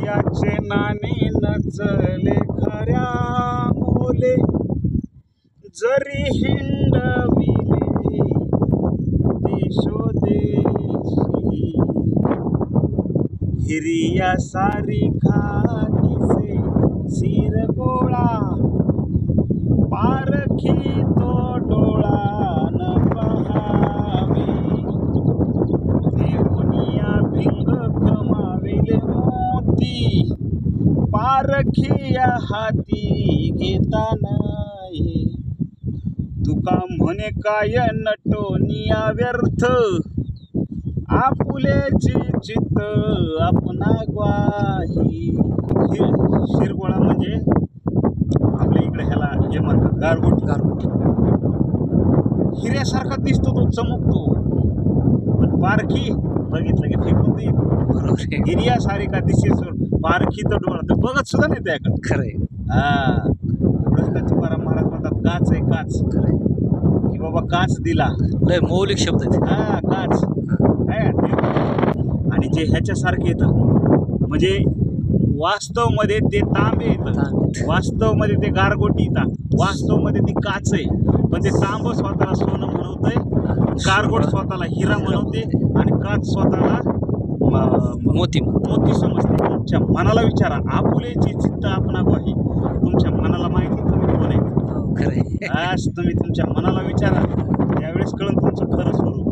याचे नाणी नचले खऱ्या मोले, जरी हिंडविले देशोदेशी, हिरिया सारिखा दिसे शिरगोळा, पारखी तो डोळा न पहावे, देवनिया भिंग कमाविले मोती, पारखिया हाती घेता नाही. तुका म्हणे काय नटोनिया व्यर्थ, आपुलेची चित्त आपणा ग्वाही. शिरगोळा म्हणजे आपल्या इकडे ह्याला हे म्हणतात गारगोटी. हिऱ्यासारखा दिसतो तो, चमकतो, पण पारखी बघितलं की फेकून देईल. बरोबर. हिऱ्यासारखा दिसेल पारखी तर डोळा तर बघत सुद्धा नाही त्याकडे. खरंय. एवढंच का तुकाराम महाराज म्हणतात काच आहे काच, खरंय. की बाबा काच दिला. लय मौलिक शब्द आहेत. काच काय आणि जे ह्याच्यासारखे येतं म्हणजे वास्तवमध्ये ते तांबे येतं, वास्तवमध्ये ते गारगोटी येतात, वास्तवमध्ये ती काच आहे. पण ते तांब स्वतःला सोनं म्हणवतंय, गारगोट स्वतःला हिरा म्हणवते आणि काच स्वतःला मोती समजते. तुमच्या मनाला विचारा, आपुलेची चित्त आपणा ग्वाही. तुमच्या मनाला माहिती तुम्ही कोण आहे. खरंय. आज तुम्ही तुमच्या मनाला विचारा, त्यावेळेस कळून तुमचं खरं स्वरूप.